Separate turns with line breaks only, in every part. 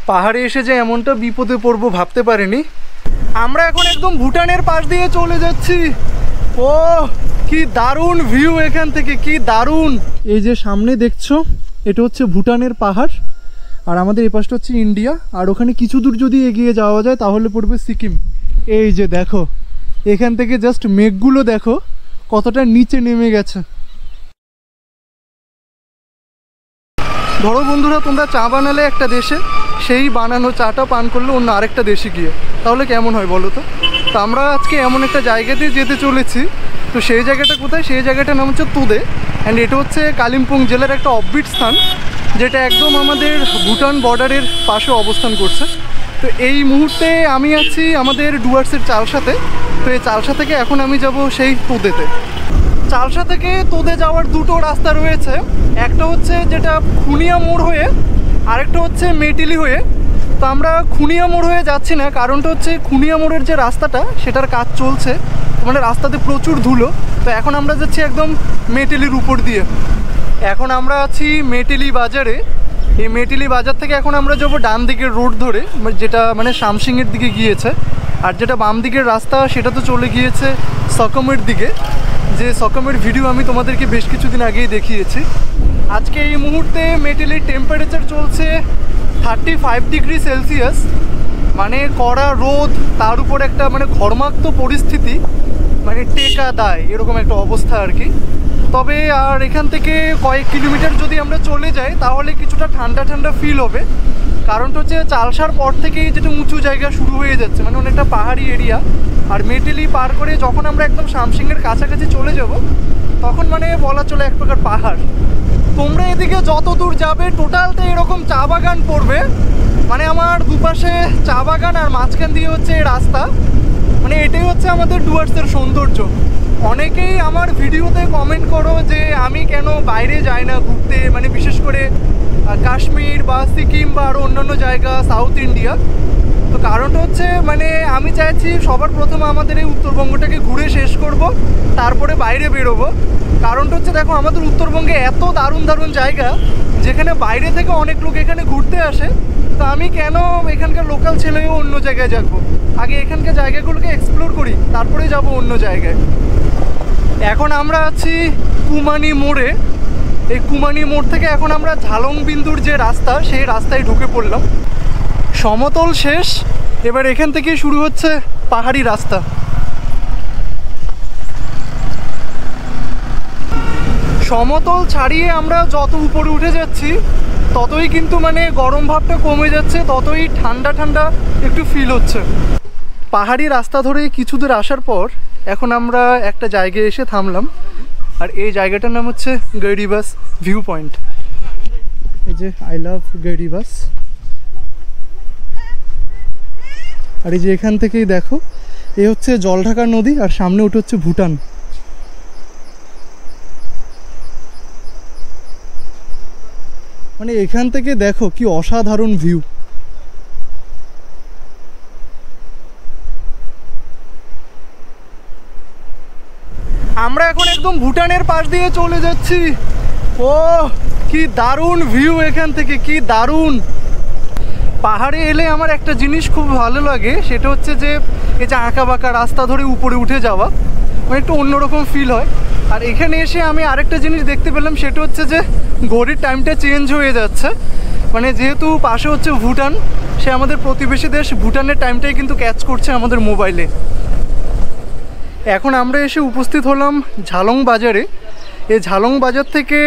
পাহাড়ে এসে যে এমনটা বিপদে পড়বো ভাবতে পারিনি। আমরা এখন একদম ভুটানের পাশ দিয়ে চলে যাচ্ছি। ও কি দারুণ ভিউ এখান থেকে, কি দারুণ। এই যে সামনে দেখছো এটা হচ্ছে ভুটানের পাহাড়, আর আমাদের এই পাশটা হচ্ছে ইন্ডিয়া। আর ওখানে কিছু দূর যদি এগিয়ে যাওয়া যায় তাহলে পড়বে সিকিম। এই যে দেখো এখান থেকে জাস্ট মেঘগুলো দেখো কতটা নিচে নেমে গেছে। ধরো বন্ধুরা, তোমরা চা বানালে একটা দেশে, সেই বানানো চাটা পান করলে অন্য আরেকটা দেশে গিয়ে, তাহলে কেমন হয় বলো তো? তো আমরা আজকে এমন একটা জায়গাতে যেতে চলেছি। তো সেই জায়গাটা কোথায়? সেই জায়গাটার নাম হচ্ছে তুদে, অ্যান্ড এটা হচ্ছে কালিম্পং জেলার একটা অফবিট স্থান, যেটা একদম আমাদের ভুটান বর্ডারের পাশে অবস্থান করছে। তো এই মুহূর্তে আমি আছি আমাদের ডুয়ার্সের চালসাতে। তো এই চালসা থেকে এখন আমি যাব সেই তুদেতে। চালসা থেকে তোদে যাওয়ার দুটো রাস্তা রয়েছে, একটা হচ্ছে যেটা খুনিয়া মোড় হয়ে, আরেকটা হচ্ছে মেটিলি হয়ে। তো আমরা খুনিয়া মোড় হয়ে যাচ্ছি না, কারণটা হচ্ছে খুনিয়া মোড়ের যে রাস্তাটা সেটার কাজ চলছে, মানে রাস্তাতে প্রচুর ধুলো। তো এখন আমরা যাচ্ছি একদম মেটিলির উপর দিয়ে। এখন আমরা আছি মেটিলি বাজারে। এই মেটিলি বাজার থেকে এখন আমরা যাবো ডান দিকের রোড ধরে, যেটা মানে শামসিংয়ের দিকে গিয়েছে। আর যেটা বাম দিকের রাস্তা সেটা তো চলে গিয়েছে সকমের দিকে, যে সকমের ভিডিও আমি তোমাদেরকে বেশ কিছুদিন আগেই দেখিয়েছি। আজকে এই মুহূর্তে মেটিলির টেম্পারেচার চলছে 35 ডিগ্রি সেলসিয়াস, মানে কড়া রোদ, তার উপর একটা মানে ঘর্মাক্ত পরিস্থিতি, মানে টেকা দায় এরকম একটা অবস্থা আর কি। তবে আর এখান থেকে কয়েক কিলোমিটার যদি আমরা চলে যাই তাহলে কিছুটা ঠান্ডা ঠান্ডা ফিল হবে। কারণটা হচ্ছে চালসার পর থেকেই যেটা উঁচু জায়গা শুরু হয়ে যাচ্ছে, মানে অনেকটা পাহাড়ি এরিয়া। আর মেটিলি পার করে যখন আমরা একদম শামসিংয়ের কাছাকাছি চলে যাব তখন মানে বলা চলে এক প্রকার পাহাড়। তোমরা এদিকে যত দূর যাবে টোটালটা এরকম চা বাগান পড়বে, মানে আমার দুপাশে চা বাগান আর মাঝখান দিয়ে হচ্ছে রাস্তা। মানে এটাই হচ্ছে আমাদের ডুয়ার্সের সৌন্দর্য। অনেকেই আমার ভিডিওতে কমেন্ট করো যে আমি কেন বাইরে যাই না ঘুরতে, মানে বিশেষ করে কাশ্মীর বা সিকিম বা আরও অন্যান্য জায়গা, সাউথ ইন্ডিয়া। তো কারণটা হচ্ছে মানে আমি চাইছি সবার প্রথমে আমাদের এই উত্তরবঙ্গটাকে ঘুরে শেষ করব, তারপরে বাইরে বেরোবো। কারণটা হচ্ছে দেখো আমাদের উত্তরবঙ্গে এত দারুণ দারুণ জায়গা যেখানে বাইরে থেকে অনেক লোক এখানে ঘুরতে আসে। তো আমি কেন এখানকার লোকাল ছেলেও অন্য জায়গায় যাবো? আগে এখানকার জায়গাগুলোকে এক্সপ্লোর করি, তারপরে যাব অন্য জায়গায়। এখন আমরা আছি কুমানি মোড়ে। এই কুমানি মোড় থেকে এখন আমরা ঝালং বিন্দুর যে রাস্তা সেই রাস্তায় ঢুকে পড়লাম। সমতল শেষ, এবার এখান থেকে শুরু হচ্ছে পাহাড়ি রাস্তা। সমতল ছাড়িয়ে আমরা যত উপরে উঠে যাচ্ছি ততই কিন্তু মানে গরম ভাবটা কমে যাচ্ছে, ততই ঠান্ডা ঠান্ডা একটু ফিল হচ্ছে। পাহাড়ি রাস্তা ধরে কিছু দূর আসার পর এখন আমরা একটা জায়গায় এসে থামলাম, আর এই জায়গাটার নাম হচ্ছে গড়িবাস ভিউ পয়েন্ট। এই যে আই লাভ গড়িবাস। আর এই যে এখান থেকেই দেখো এই হচ্ছে জলঢাকা নদী, আর সামনে ওটা হচ্ছে ভুটান। মানে এখান থেকে দেখো কি অসাধারণ ভিউ। আমরা এখন একদম ভুটানের পাশ দিয়ে চলে যাচ্ছি। ও কি দারুণ ভিউ এখান থেকে, কি দারুণ। পাহাড়ে এলে আমার একটা জিনিস খুব ভালো লাগে, সেটা হচ্ছে যে এই যে আঁকা বাঁকা রাস্তা ধরে উপরে উঠে যাওয়া, মানে একটু অন্যরকম ফিল হয়। আর এখানে এসে আমি আরেকটা জিনিস দেখতে পেলাম, সেটা হচ্ছে যে ঘড়ির টাইমটা চেঞ্জ হয়ে যাচ্ছে। মানে যেহেতু পাশে হচ্ছে ভুটান, সে আমাদের প্রতিবেশী দেশ, ভুটানের টাইমটাই কিন্তু ক্যাচ করছে আমাদের মোবাইলে। এখন আমরা এসে উপস্থিত হলাম ঝালং বাজারে। এই ঝালং বাজার থেকে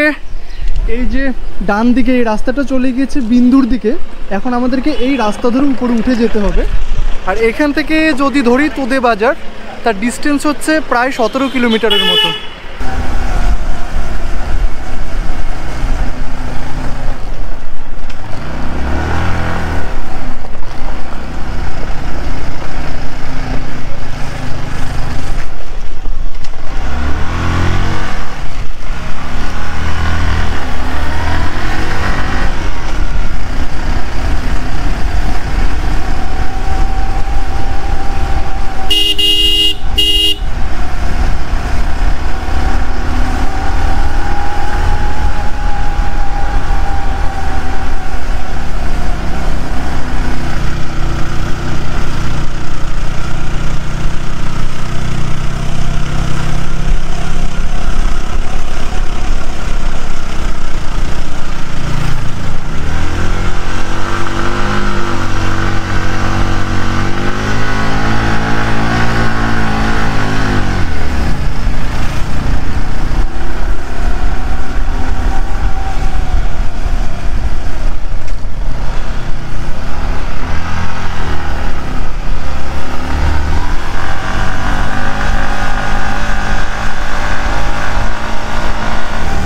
এই যে ডান দিকে এই রাস্তাটা চলে গিয়েছে বিন্দুর দিকে। এখন আমাদেরকে এই রাস্তা ধরে উপরে উঠে যেতে হবে। আর এখান থেকে যদি ধরি তোদে বাজার, তার ডিস্টেন্স হচ্ছে প্রায় 17 কিলোমিটারের মতো।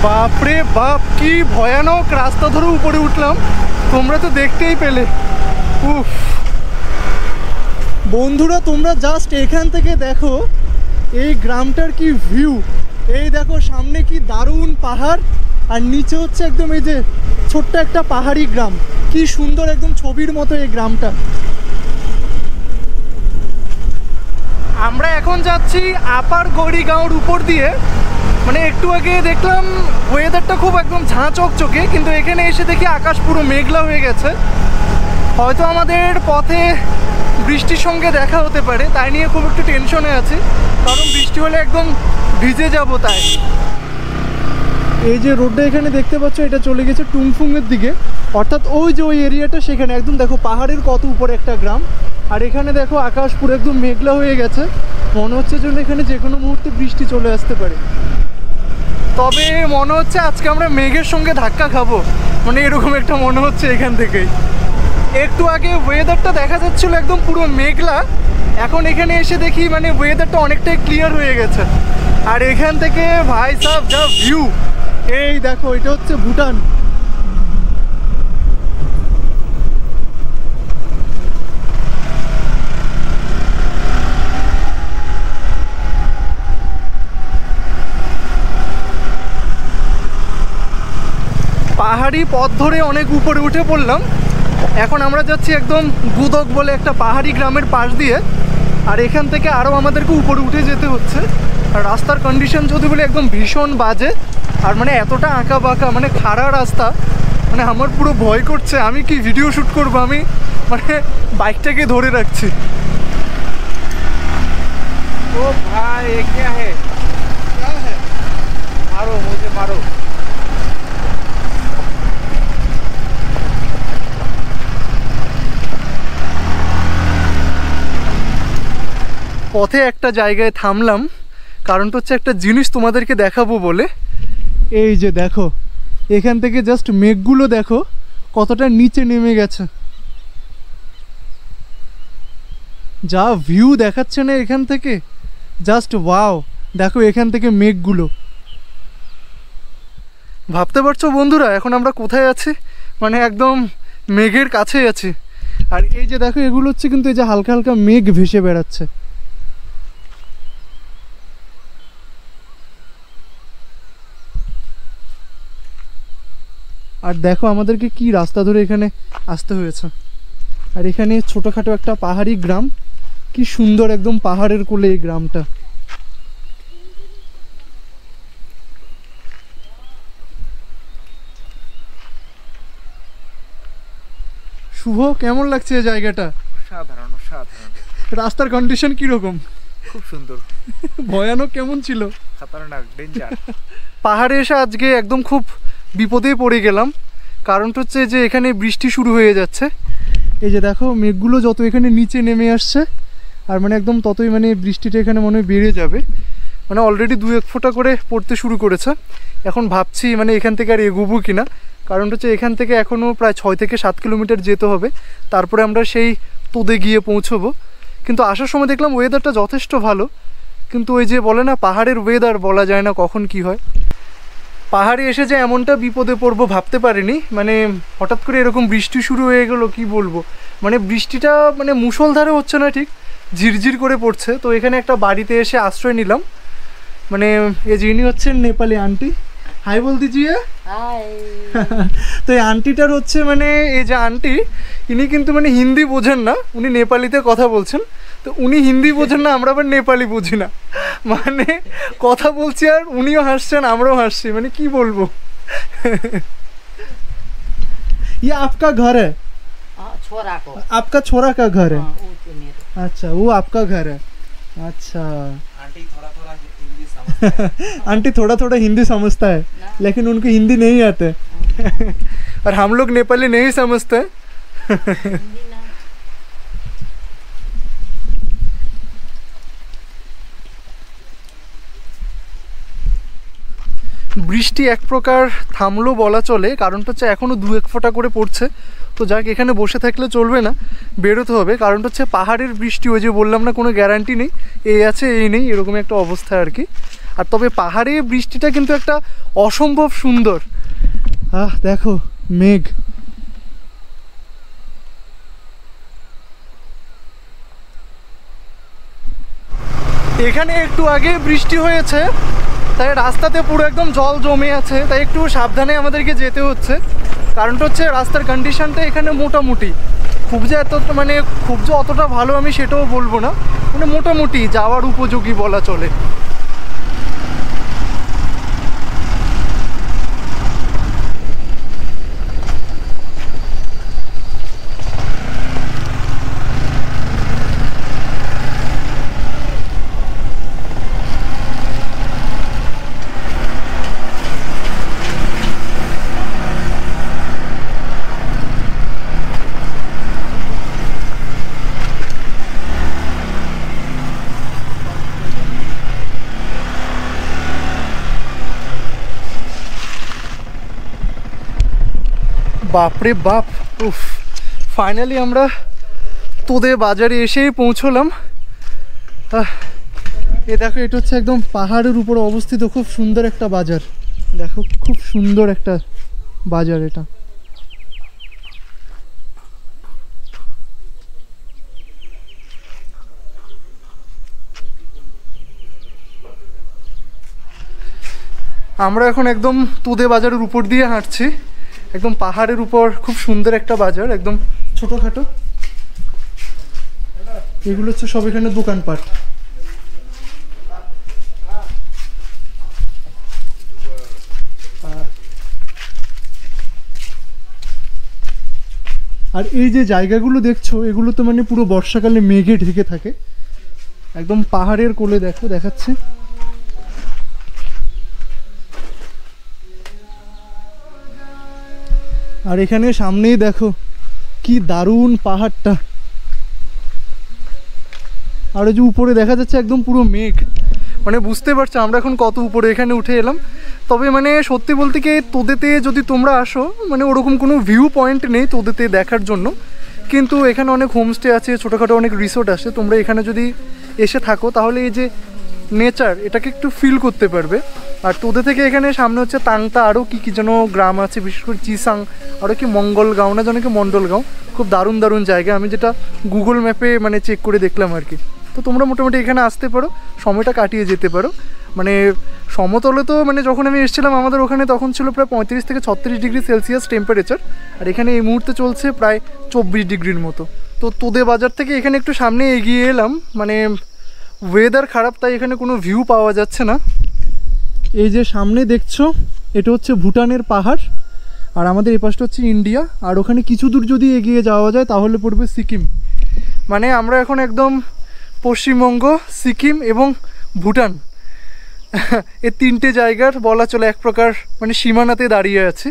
বাপরে বাপ, কি ভয়ানক রাস্তা ধরে উপরে উঠলাম, তোমরা তো দেখতেই পেলে। উফ বন্ধুরা, তোমরা জাস্ট এখান থেকে দেখো এই গ্রামটার কি ভিউ। এই দেখো সামনে কি দারুণ পাহাড়, আর নিচে হচ্ছে একদম এই যে ছোট্ট একটা পাহাড়ি গ্রাম। কি সুন্দর, একদম ছবির মতো এই গ্রামটা। আমরা এখন যাচ্ছি আপার গড়িগাঁওর উপর দিয়ে। মানে একটু আগে দেখলাম ওয়েদারটা খুব একদম ঝাঁ চকচকে, কিন্তু এখানে এসে দেখি আকাশ পুরো মেঘলা হয়ে গেছে। হয়তো আমাদের পথে বৃষ্টির সঙ্গে দেখা হতে পারে, তাই নিয়ে খুব একটু টেনশনে আছি, কারণ বৃষ্টি হলে একদম ভিজে যাব। তাই এই যে রোডটা এখানে দেখতে পাচ্ছ, এটা চলে গেছে টুংফুংয়ের দিকে, অর্থাৎ ওই যে ওই এরিয়াটা, সেখানে একদম দেখো পাহাড়ের কত উপরে একটা গ্রাম। আর এখানে দেখো আকাশ পুরো একদম মেঘলা হয়ে গেছে, মনে হচ্ছে যেন এখানে যে কোনো মুহূর্তে বৃষ্টি চলে আসতে পারে। তবে মনে হচ্ছে আজকে আমরা মেঘের সঙ্গে ধাক্কা খাবো, মানে এরকম একটা মনে হচ্ছে এখান থেকেই। একটু আগে ওয়েদারটা দেখা যাচ্ছিল একদম পুরো মেঘলা, এখন এখানে এসে দেখি মানে ওয়েদারটা অনেকটাই ক্লিয়ার হয়ে গেছে। আর এখান থেকে ভাই সাহেব যা ভিউ, এই দেখো এটা হচ্ছে ভুটান। পাহাড়ি পথ ধরে অনেক উপরে উঠে পড়লাম। এখন আমরা যাচ্ছি একদম গুদক বলে একটা পাহাড়ি গ্রামের পাশ দিয়ে, আর এখান থেকে আরও আমাদেরকে উপরে উঠে যেতে হচ্ছে। আর রাস্তার কন্ডিশন যদি বলি একদম ভীষণ বাজে, আর মানে এতটা আঁকা বাঁকা, মানে খাড়া রাস্তা, মানে আমার পুরো ভয় করছে। আমি কি ভিডিও শ্যুট করবো, আমি মানে বাইকটাকে ধরে রাখছি।
ओ भाई ये क्या है? मारो मुझे मारो।
পথে একটা জায়গায় থামলাম, কারণটা হচ্ছে একটা জিনিস তোমাদেরকে দেখাবো বলে। এই যে দেখো এখান থেকে জাস্ট মেঘগুলো দেখো কতটা নিচে নেমে গেছে, যা ভিউ দেখাচ্ছে না এখান থেকে, জাস্ট ওয়াও। দেখো এখান থেকে মেঘগুলো, ভাবতে পারছো বন্ধুরা এখন আমরা কোথায় আছি, মানে একদম মেঘের কাছেই আছি। আর এই যে দেখো এগুলো হচ্ছে কিন্তু এই যে হালকা হালকা মেঘ ভেসে বেড়াচ্ছে। আর দেখো আমাদেরকে কি রাস্তা ধরে এখানে আসতে হয়েছে। আর এখানে ছোটোখাটো একটা পাহাড়ি গ্রাম, কি সুন্দর একদম পাহাড়ের কোলে এই গ্রামটা। শুভ, কেমন লাগছে এই জায়গাটা?
সাধারণ সাধারণ।
রাস্তার কন্ডিশন কিরকম?
খুব সুন্দর।
ভয়ানক কেমন ছিল?
খতরনাক, ডেঞ্জার।
পাহাড়ে এসে আজকে একদম খুব বিপদেই পড়ে গেলাম, কারণটা হচ্ছে যে এখানে বৃষ্টি শুরু হয়ে যাচ্ছে। এই যে দেখো মেঘগুলো যত এখানে নিচে নেমে আসছে, আর মানে একদম ততই মানে বৃষ্টিটা এখানে মনে হয় বেড়ে যাবে। মানে অলরেডি 2-1 ফোঁটা করে পড়তে শুরু করেছে। এখন ভাবছি মানে এখান থেকে আর এগোবো কিনা, কারণটা হচ্ছে এখান থেকে এখনও প্রায় 6 থেকে 7 কিলোমিটার যেতে হবে, তারপরে আমরা সেই তোদে গিয়ে পৌঁছবো। কিন্তু আসার সময় দেখলাম ওয়েদারটা যথেষ্ট ভালো, কিন্তু ওই যে বলে না পাহাড়ের ওয়েদার বলা যায় না কখন কি হয়। পাহাড়ে এসে যে এমনটা বিপদে পড়বো ভাবতে পারিনি, মানে হঠাৎ করে এরকম বৃষ্টি শুরু হয়ে গেলো, কি বলবো। মানে বৃষ্টিটা মানে মুষলধারে হচ্ছে না, ঠিক ঝিরঝির করে পড়ছে। তো এখানে একটা বাড়িতে এসে আশ্রয় নিলাম। মানে এই যে ইনি হচ্ছেন নেপালি আন্টি, হাই বল দিজিয়ে। তো এই আন্টিটার হচ্ছে মানে এই যে আন্টি, ইনি কিন্তু মানে হিন্দি বোঝেন না, উনি নেপালিতে কথা বলছেন। তো উনি হিন্দি বোঝেন না, আমরা আবার নেপালি বুঝি না, মানে কথা বলছি আর উনিও হাসছেন আমরাও হাসছি, মানে কি বলবো। ये आपका घर है?
छोरा को।
आपका छोरा का घर है?
हाँ, वो तो मेरे।
अच्छा, वो आपका घर है। अच्छा।
आंटी थोड़ा थोड़ा हिंदी समझता है।
आंटी थोड़ा थोड़ा हिंदी समझता है, लेकिन उनको हिंदी नहीं आते। और हम लोग नेपाली नहीं समझते।
हिंदी ना।
বৃষ্টি এক প্রকার থামলো বলা চলে, কারণটা হচ্ছে এখনও 2-1 ফোঁটা করে পড়ছে। তো যাক, এখানে বসে থাকলে চলবে না, বেরোতে হবে। কারণটা হচ্ছে পাহাড়ের বৃষ্টি, ওই যে বললাম না কোনো গ্যারান্টি নেই, এই আছে এই নেই, এরকম একটা অবস্থা আর কি। আর তবে পাহাড়ে বৃষ্টিটা কিন্তু একটা অসম্ভব সুন্দর। দেখো মেঘ, এখানে একটু আগে বৃষ্টি হয়েছে তাই রাস্তাতে পুরো একদম জল জমে আছে, তাই একটু সাবধানে আমাদেরকে যেতে হচ্ছে। কারণটা হচ্ছে রাস্তার কন্ডিশনটা এখানে মোটামুটি, খুব যে অতটা ভালো আমি সেটাও বলবো না, মানে মোটামুটি যাওয়ার উপযোগী বলা চলে। বাপরে বাপ, উফ, ফাইনালি আমরা তোদে বাজারে এসেই পৌঁছলাম। এ দেখো, এটা হচ্ছে একদম পাহাড়ের উপরে অবস্থিত খুব সুন্দর একটা বাজার। দেখো খুব সুন্দর একটা বাজার এটা। আমরা এখন একদম তোদে বাজারের উপর দিয়ে হাঁটছি, একদম পাহাড়ের উপর, খুব সুন্দর একটা বাজার, একদম ছোটোখাটো। এগুলো হচ্ছে সব এখানে দোকানপাট। আর এই যে জায়গাগুলো দেখছো, এগুলো তো মানে পুরো বর্ষাকালে মেঘে ঢেকে থাকে, একদম পাহাড়ের কোলে। দেখো দেখাচ্ছে, আর এখানে সামনেই দেখো কি দারুণ পাহাড়টা, আর ওই যে উপরে দেখা যাচ্ছে একদম পুরো মেঘ, মানে বুঝতে পারছো আমরা এখন কত উপরে এখানে উঠে এলাম। তবে মানে সত্যি বলতে কি, তোদেতে যদি তোমরা আসো, মানে ওরকম কোনো ভিউ পয়েন্ট নেই তোদেতে দেখার জন্য, কিন্তু এখানে অনেক হোমস্টে আছে, ছোটোখাটো অনেক রিসোর্ট আছে। তোমরা এখানে যদি এসে থাকো তাহলে এই যে নেচার, এটাকে একটু ফিল করতে পারবে। আর তোদে থেকে এখানে সামনে হচ্ছে তাংতা, আরও কী কী যেন গ্রাম আছে, বিশেষ করে চিসাং, আরও কি মঙ্গলগাঁও না যেন কি মণ্ডলগাঁও, খুব দারুণ দারুণ জায়গা, আমি যেটা গুগল ম্যাপে মানে চেক করে দেখলাম আর কি। তো তোমরা মোটামুটি এখানে আসতে পারো, সময়টা কাটিয়ে যেতে পারো। মানে সমতলে তো মানে যখন আমি এসেছিলাম আমাদের ওখানে তখন ছিল প্রায় 35 থেকে 36 ডিগ্রি সেলসিয়াস টেম্পারেচার, আর এখানে এই মুহূর্তে চলছে প্রায় 24 ডিগ্রির মতো। তো তোদে বাজার থেকে এখানে একটু সামনে এগিয়ে এলাম, মানে ওয়েদার খারাপ তাই এখানে কোনো ভিউ পাওয়া যাচ্ছে না। এই যে সামনে দেখছো, এটা হচ্ছে ভুটানের পাহাড়, আর আমাদের এই পাশটা হচ্ছে ইন্ডিয়া। আর ওখানে কিছু দূর যদি এগিয়ে যাওয়া যায় তাহলে পড়বে সিকিম। মানে আমরা এখন একদম পশ্চিমবঙ্গ, সিকিম এবং ভুটান এই তিনটে জায়গার বলা চলে এক প্রকার মানে সীমানাতে দাঁড়িয়ে আছে।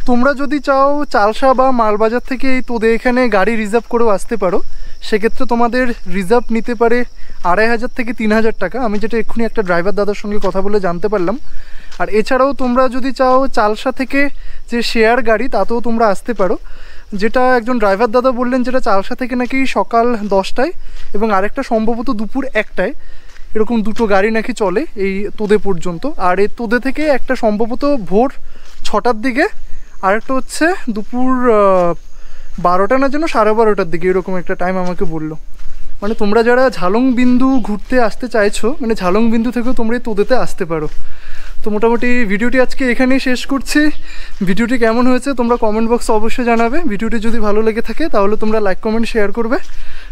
তোমরা যদি চাও চালসা বা মালবাজার থেকে এই তোদের এখানে গাড়ি রিজার্ভ করেও আসতে পারো, সেক্ষেত্রে তোমাদের রিজার্ভ নিতে পারে 2500 থেকে 3000 টাকা, আমি যেটা এক্ষুনি একটা ড্রাইভার দাদার সঙ্গে কথা বলে জানতে পারলাম। আর এছাড়াও তোমরা যদি চাও চালসা থেকে যে শেয়ার গাড়ি, তাতেও তোমরা আসতে পারো, যেটা একজন ড্রাইভার দাদা বললেন, যেটা চালসা থেকে নাকি সকাল 10টায় এবং আরেকটা সম্ভবত দুপুর 1টায়, এরকম দুটো গাড়ি নাকি চলে এই তোদে পর্যন্ত। আর এই তোদে থেকে একটা সম্ভবত ভোর 6টার দিকে, আরেকটা হচ্ছে দুপুর 12টা না যেন 12:30টার দিকে, এরকম একটা টাইম আমাকে বললো। মানে তোমরা যারা ঝালং বিন্দু ঘুরতে আসতে চাইছো, মানে ঝালং বিন্দু থেকেও তোমরা এই তোদেতে আসতে পারো। তো মোটামুটি ভিডিওটি আজকে এখানেই শেষ করছি। ভিডিওটি কেমন হয়েছে তোমরা কমেন্ট বক্সে অবশ্যই জানাবে। ভিডিওটি যদি ভালো লেগে থাকে তাহলে তোমরা লাইক কমেন্ট শেয়ার করবে,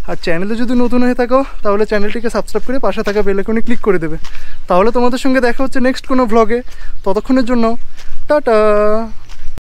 আর চ্যানেলে যদি নতুন হয়ে থাকো তাহলে চ্যানেলটিকে সাবস্ক্রাইব করে পাশে থাকা বেল আইকনে ক্লিক করে দেবে। তাহলে তোমাদের সঙ্গে দেখা হচ্ছে নেক্সট কোনো ভ্লগে। ততক্ষণের জন্য টাটা।